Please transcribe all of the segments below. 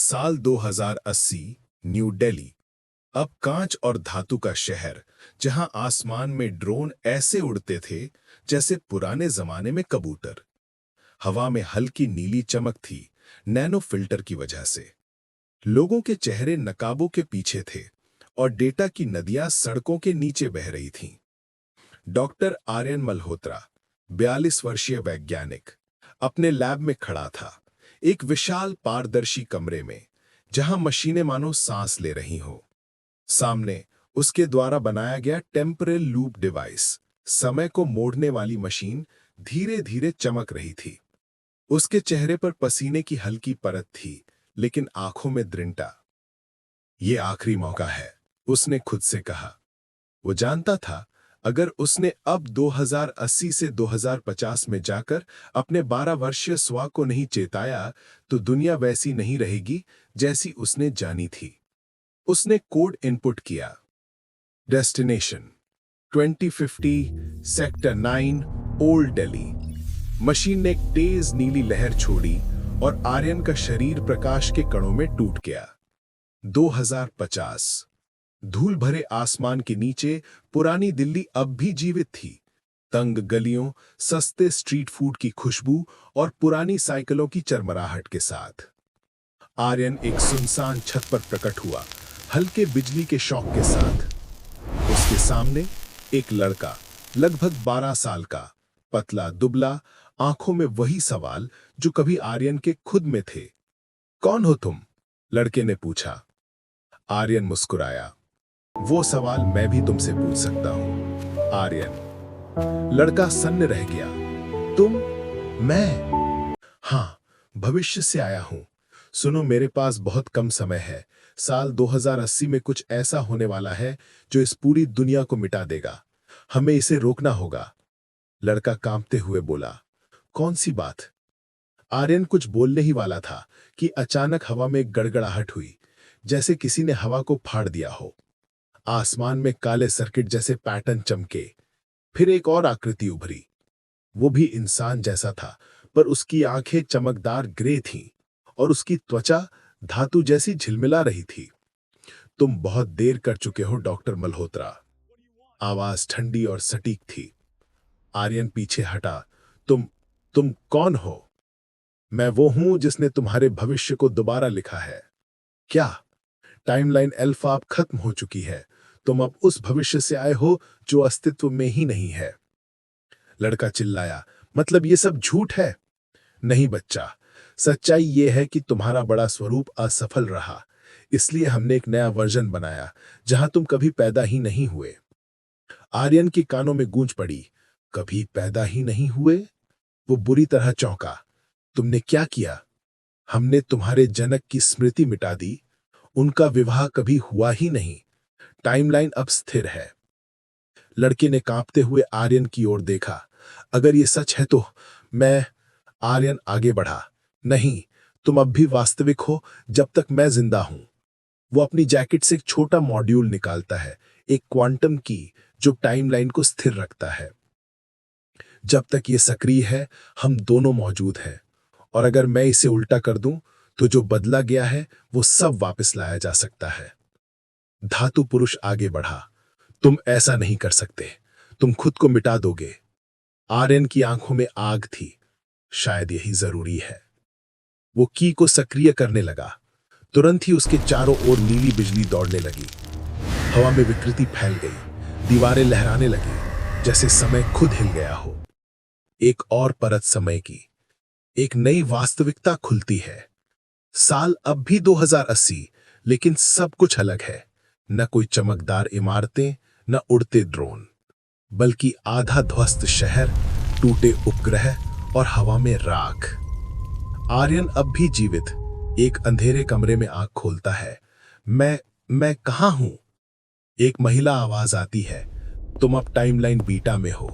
साल 2080, न्यू दिल्ली। अब कांच और धातु का शहर, जहां आसमान में ड्रोन ऐसे उड़ते थे जैसे पुराने जमाने में कबूतर। हवा में हल्की नीली चमक थी, नैनो फिल्टर की वजह से। लोगों के चेहरे नकाबों के पीछे थे और डेटा की नदियां सड़कों के नीचे बह रही थीं। डॉक्टर आर्यन मल्होत्रा, 42 वर्षीय वैज्ञानिक, अपने लैब में खड़ा था, एक विशाल पारदर्शी कमरे में, जहां मशीनें मानो सांस ले रही हों। सामने उसके द्वारा बनाया गया टेम्परल लूप डिवाइस, समय को मोड़ने वाली मशीन, धीरे धीरे चमक रही थी। उसके चेहरे पर पसीने की हल्की परत थी, लेकिन आंखों में दृढ़ता। ये आखिरी मौका है, उसने खुद से कहा। वो जानता था, अगर उसने अब 2080 से 2050 में जाकर अपने 12 वर्षीय स्व को नहीं चेताया, तो दुनिया वैसी नहीं रहेगी जैसी उसने जानी थी। उसने कोड इनपुट किया। Destination 2050, sector 9, old Delhi. Machine ने एक तेज नीली लहर छोड़ी और आर्यन का शरीर प्रकाश के कणों में टूट गया। 2050। धूल भरे आसमान के नीचे पुरानी दिल्ली अब भी जीवित थी। तंग गलियों, सस्ते स्ट्रीट फूड की खुशबू और पुरानी साइकिलों की चरमराहट के साथ। आर्यन एक सुनसान छत पर प्रकट हुआ, हल्के बिजली के शॉक के साथ। उसके सामने एक लड़का, लगभग 12 साल का, पतला दुबला, आंखों में वही सवाल जो कभी आर्यन के खुद में थे। कौन हो तुम? लड़के ने पूछा। आर्यन मुस्कुराया। वो सवाल मैं भी तुमसे पूछ सकता हूं, आर्यन। लड़का सन्न रह गया। तुम? मैं? हां, भविष्य से आया हूं। सुनो, मेरे पास बहुत कम समय है। साल 2080 में कुछ ऐसा होने वाला है जो इस पूरी दुनिया को मिटा देगा। हमें इसे रोकना होगा। लड़का कांपते हुए बोला। कौन सी बात? आर्यन कुछ बोलने ही वाला था कि अचानक हवा में एक गड़गड़ाहट हुई, जैसे किसी ने हवा को फाड़ दिया हो। आसमान में काले सर्किट जैसे पैटर्न चमके। फिर एक और आकृति उभरी। वो भी इंसान जैसा था, पर उसकी आंखें चमकदार ग्रे थीं और उसकी त्वचा धातु जैसी झिलमिला रही थी। तुम बहुत देर कर चुके हो, डॉक्टर मल्होत्रा। आवाज ठंडी और सटीक थी। आर्यन पीछे हटा। तुम कौन हो? मैं वो हूं जिसने तुम्हारे भविष्य को दोबारा लिखा है। क्या? टाइमलाइन अल्फा अब खत्म हो चुकी है। तुम अब उस भविष्य से आए हो जो अस्तित्व में ही नहीं है। लड़का चिल्लाया। मतलब ये सब झूठ है? नहीं बच्चा, सच्चाई ये है कि तुम्हारा बड़ा स्वरूप असफल रहा, इसलिए हमने एक नया वर्जन बनाया जहां तुम कभी पैदा ही नहीं हुए। आर्यन के कानों में गूंज पड़ी। कभी पैदा ही नहीं हुए? वो बुरी तरह चौंका। तुमने क्या किया? हमने तुम्हारे जनक की स्मृति मिटा दी। उनका विवाह कभी हुआ ही नहीं। टाइमलाइन अब स्थिर है। लड़के ने कांपते हुए आर्यन की ओर देखा। अगर ये सच है तो मैं। आर्यन आगे बढ़ा। नहीं, तुम अब भी वास्तविक हो जब तक मैं जिंदा हूं। वो अपनी जैकेट से एक छोटा मॉड्यूल निकालता है, एक क्वांटम की जो टाइमलाइन को स्थिर रखता है। जब तक ये सक्रिय है, हम दोनों मौजूद हैं। और अगर मैं इसे उल्टा कर दूं, तो जो बदला गया है वो सब वापस लाया जा सकता है। धातु पुरुष आगे बढ़ा। तुम ऐसा नहीं कर सकते। तुम खुद को मिटा दोगे। आर्यन की आंखों में आग थी। शायद यही जरूरी है। वो की को सक्रिय करने लगा। तुरंत ही उसके चारों ओर नीली बिजली दौड़ने लगी। हवा में विकृति फैल गई। दीवारें लहराने लगी, जैसे समय खुद हिल गया हो। एक और परत समय की। एक नई वास्तविकता खुलती है। साल अब भी 2080, लेकिन सब कुछ अलग है। न कोई चमकदार इमारतें, न उड़ते ड्रोन, बल्कि आधा ध्वस्त शहर, टूटे उपग्रह और हवा में राख। आर्यन अब भी जीवित एक अंधेरे कमरे में आंख खोलता है। मैं कहां हूं? एक महिला आवाज आती है। तुम अब टाइमलाइन बीटा में हो।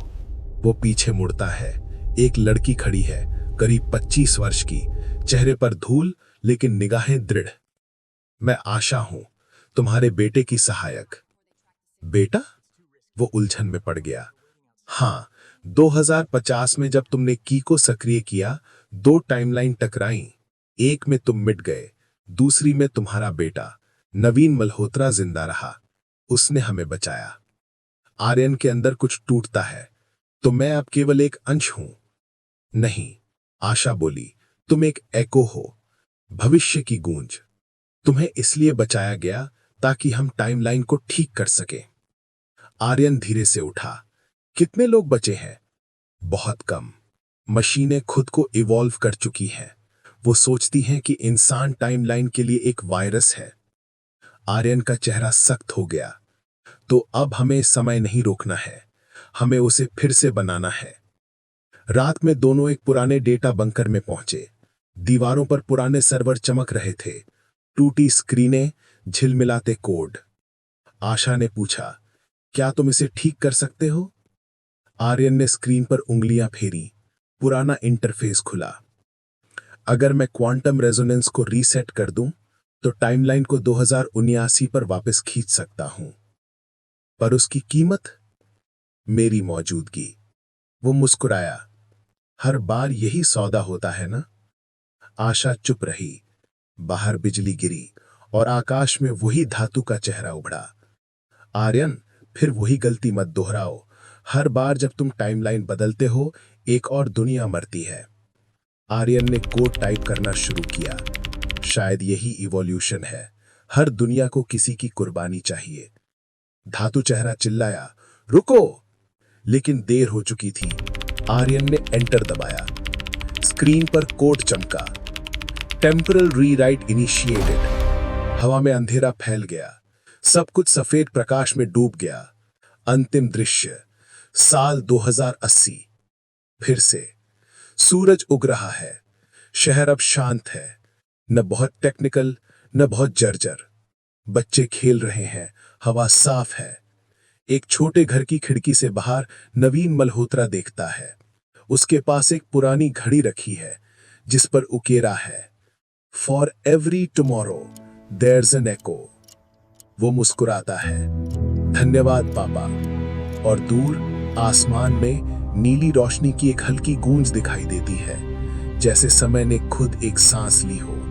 वो पीछे मुड़ता है। एक लड़की खड़ी है, करीब 25 वर्ष की, चेहरे पर धूल लेकिन निगाहें दृढ़। मैं आशा हूं, तुम्हारे बेटे की सहायक। बेटा? वो उलझन में पड़ गया। हां, 2050 में जब तुमने की को सक्रिय किया, दो टाइमलाइन टकराई। एक में तुम मिट गए, दूसरी में तुम्हारा बेटा नवीन मल्होत्रा जिंदा रहा, उसने हमें बचाया। आर्यन के अंदर कुछ टूटता है, तो मैं अब केवल एक अंश हूं। नहीं, आशा बोली, तुम एक एको हो, भविष्य की गूंज। तुम्हें इसलिए बचाया गया ताकि हम टाइमलाइन को ठीक कर सकें। आर्यन धीरे से उठा। कितने लोग बचे हैं? बहुत कम। मशीनें खुद को इवॉल्व कर चुकी हैं। वो सोचती हैं कि इंसान टाइमलाइन के लिए एक वायरस है। आर्यन का चेहरा सख्त हो गया। तो अब हमें समय नहीं रोकना है, हमें उसे फिर से बनाना है। रात में दोनों एक पुराने डेटा बंकर में पहुंचे। दीवारों पर पुराने सर्वर चमक रहे थे, टूटी स्क्रीनें, झिलमिलाते कोड। आशा ने पूछा, क्या तुम इसे ठीक कर सकते हो? आर्यन ने स्क्रीन पर उंगलियां फेरी। पुराना इंटरफेस खुला। अगर मैं क्वांटम रेजोनेंस को रीसेट कर दूं, तो टाइमलाइन को 2079 पर वापस खींच सकता हूं। पर उसकी कीमत? मेरी मौजूदगी। वो मुस्कुराया। हर बार यही सौदा होता है ना? आशा चुप रही। बाहर बिजली गिरी और आकाश में वही धातु का चेहरा उभरा। आर्यन, फिर वही गलती मत दोहराओ। हर बार जब तुम टाइमलाइन बदलते हो, एक और दुनिया मरती है। आर्यन ने कोड टाइप करना शुरू किया। शायद यही इवोल्यूशन है। हर दुनिया को किसी की कुर्बानी चाहिए। धातु चेहरा चिल्लाया, रुको! लेकिन देर हो चुकी थी। आर्यन ने एंटर दबाया। स्क्रीन पर कोड चमका। Temporal rewrite initiated. हवा में अंधेरा फैल गया। सब कुछ सफेद प्रकाश में डूब गया। अंतिम दृश्य, साल 2080। फिर से सूरज उग रहा है। शहर अब शांत है, न बहुत टेक्निकल, न बहुत जर्जर। बच्चे खेल रहे हैं, हवा साफ है। एक छोटे घर की खिड़की से बाहर नवीन मल्होत्रा देखता है। उसके पास एक पुरानी घड़ी रखी है, जिस पर उकेरा है, for every tomorrow there's an echo. वो मुस्कुराता है, धन्यवाद पापा। और दूर आसमान में नीली रोशनी की एक हल्की गूंज दिखाई देती है, जैसे समय ने खुद एक सांस ली हो।